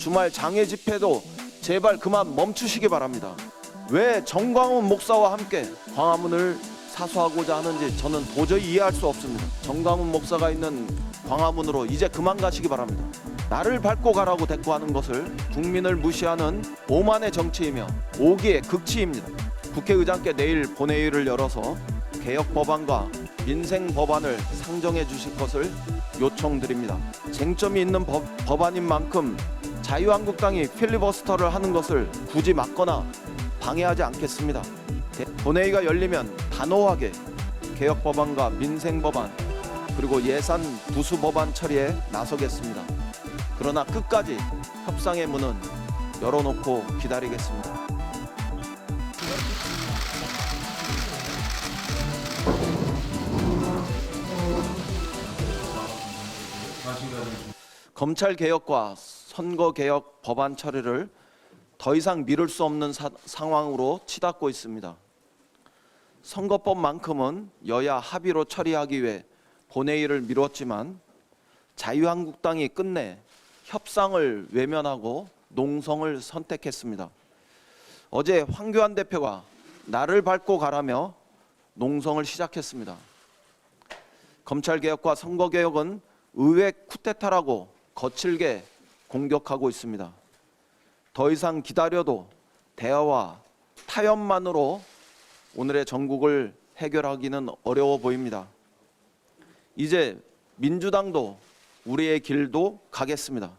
주말 장애 집회도 제발 그만 멈추시기 바랍니다. 왜 정광훈 목사와 함께 광화문을 사수하고자 하는지 저는 도저히 이해할 수 없습니다. 정광훈 목사가 있는 광화문으로 이제 그만 가시기 바랍니다. 나를 밟고 가라고 대꾸하는 것을 국민을 무시하는 오만의 정치이며 오기의 극치입니다. 국회의장께 내일 본회의를 열어서 개혁 법안과 민생 법안을 상정해 주실 것을 요청드립니다. 쟁점이 있는 법안인 만큼 자유한국당이 필리버스터를 하는 것을 굳이 막거나 방해하지 않겠습니다. 본회의가 열리면 단호하게 개혁 법안과 민생 법안 그리고 예산 부수 법안 처리에 나서겠습니다. 그러나 끝까지 협상의 문은 열어놓고 기다리겠습니다. 검찰 개혁과 선거 개혁 법안 처리를 더 이상 미룰 수 없는 상황으로 치닫고 있습니다. 선거법만큼은 여야 합의로 처리하기 위해 본회의를 미뤘지만 자유한국당이 끝내 협상을 외면하고 농성을 선택했습니다. 어제 황교안 대표가 나를 밟고 가라며 농성을 시작했습니다. 검찰개혁과 선거개혁은 의회 쿠데타라고 거칠게 공격하고 있습니다. 더 이상 기다려도 대화와 타협만으로 오늘의 전국을 해결하기는 어려워 보입니다. 이제 민주당도 우리의 길도 가겠습니다.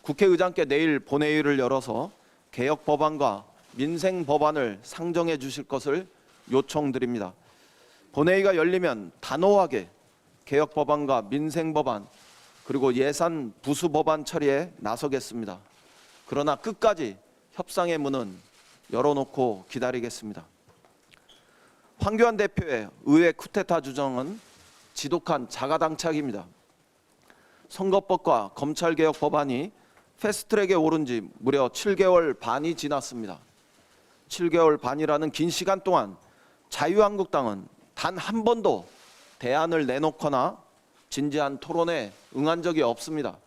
국회의장께 내일 본회의를 열어서 개혁 법안과 민생 법안을 상정해 주실 것을 요청드립니다. 본회의가 열리면 단호하게 개혁 법안과 민생 법안 그리고 예산 부수 법안 처리에 나서겠습니다. 그러나 끝까지 협상의 문은 열어놓고 기다리겠습니다. 황교안 대표의 의회 쿠데타 주장은 지독한 자가당착입니다. 선거법과 검찰개혁 법안이 패스트트랙에 오른 지 무려 7개월 반이 지났습니다. 7개월 반이라는 긴 시간 동안 자유한국당은 단 한 번도 대안을 내놓거나 진지한 토론에 응한 적이 없습니다.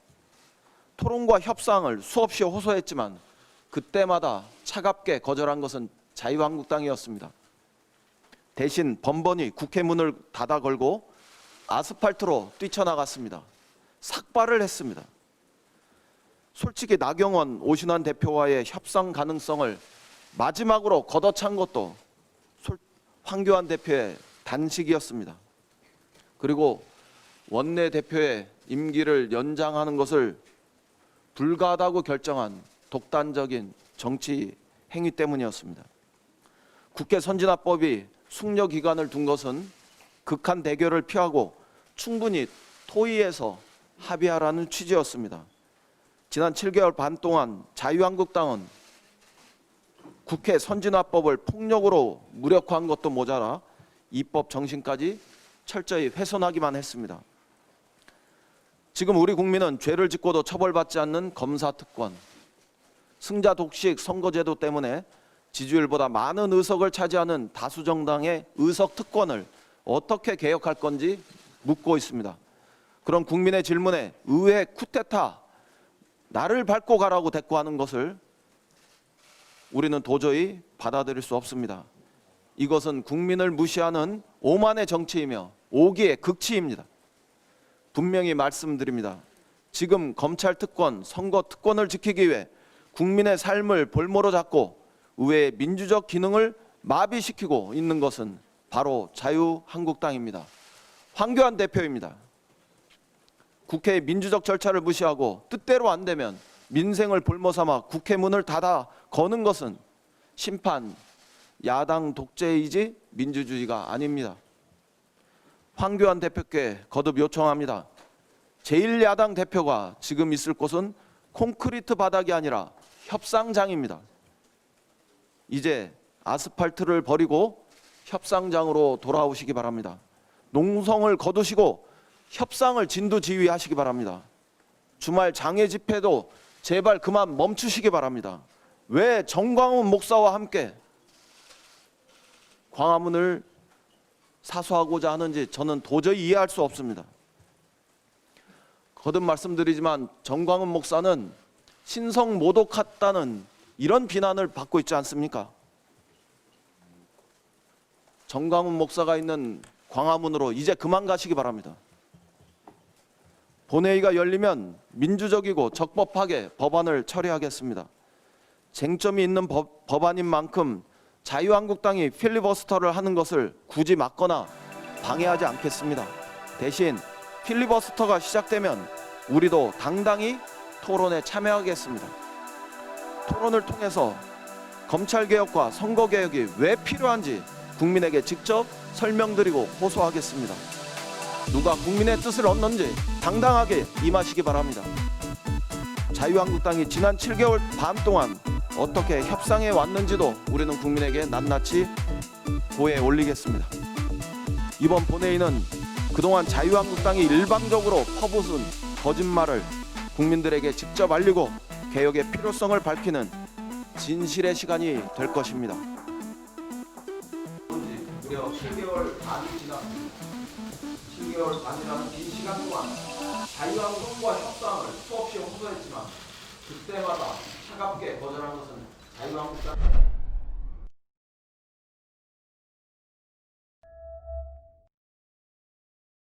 토론과 협상을 수없이 호소했지만 그때마다 차갑게 거절한 것은 자유한국당이었습니다. 대신 번번이 국회 문을 닫아 걸고 아스팔트로 뛰쳐나갔습니다. 삭발을 했습니다. 솔직히 나경원, 오신환 대표와의 협상 가능성을 마지막으로 걷어찬 것도 황교안 대표의 단식이었습니다. 그리고 원내대표의 임기를 연장하는 것을 불가하다고 결정한 독단적인 정치 행위 때문이었습니다. 국회 선진화법이 숙려 기간을 둔 것은 극한 대결을 피하고 충분히 토의해서 합의하라는 취지였습니다. 지난 7개월 반 동안 자유한국당은 국회 선진화법을 폭력으로 무력화한 것도 모자라 입법 정신까지 철저히 훼손하기만 했습니다. 지금 우리 국민은 죄를 짓고도 처벌받지 않는 검사특권, 승자 독식 선거제도 때문에 지지율보다 많은 의석을 차지하는 다수정당의 의석특권을 어떻게 개혁할 건지 묻고 있습니다. 그런 국민의 질문에 의회 쿠데타, 나를 밟고 가라고 대꾸하는 것을 우리는 도저히 받아들일 수 없습니다. 이것은 국민을 무시하는 오만의 정치이며 오기의 극치입니다. 분명히 말씀드립니다. 지금 검찰 특권, 선거 특권을 지키기 위해 국민의 삶을 볼모로 잡고 의회의 민주적 기능을 마비시키고 있는 것은 바로 자유한국당입니다. 황교안 대표입니다. 국회의 민주적 절차를 무시하고 뜻대로 안 되면 민생을 볼모 삼아 국회 문을 닫아 거는 것은 심판, 야당 독재이지 민주주의가 아닙니다. 황교안 대표께 거듭 요청합니다. 제1야당 대표가 지금 있을 곳은 콘크리트 바닥이 아니라 협상장입니다. 이제 아스팔트를 버리고 협상장으로 돌아오시기 바랍니다. 농성을 거두시고 협상을 진두지휘하시기 바랍니다. 주말 장애 집회도 제발 그만 멈추시기 바랍니다. 왜 정광훈 목사와 함께 광화문을 사수하고자 하는지 저는 도저히 이해할 수 없습니다. 거듭 말씀드리지만 정광훈 목사는 신성 모독했다는 이런 비난을 받고 있지 않습니까? 정광훈 목사가 있는 광화문으로 이제 그만 가시기 바랍니다. 본회의가 열리면 민주적이고 적법하게 법안을 처리하겠습니다. 쟁점이 있는 법안인 만큼 자유한국당이 필리버스터를 하는 것을 굳이 막거나 방해하지 않겠습니다. 대신 필리버스터가 시작되면 우리도 당당히 토론에 참여하겠습니다. 토론을 통해서 검찰개혁과 선거개혁이 왜 필요한지 국민에게 직접 설명드리고 호소하겠습니다. 누가 국민의 뜻을 얻는지 당당하게 임하시기 바랍니다. 자유한국당이 지난 7개월 반 동안 어떻게 협상해 왔는지도 우리는 국민에게 낱낱이 고해 올리겠습니다. 이번 본회의는 그동안 자유한국당이 일방적으로 퍼붓은 거짓말을 국민들에게 직접 알리고 개혁의 필요성을 밝히는 진실의 시간이 될 것입니다. 무려 7개월 반이 지났습니다. 7개월 반이라는 긴 시간 동안 자유한국당과 협상을 수없이 호소했지만 그때마다 차갑게 거절한 것은 자유한국당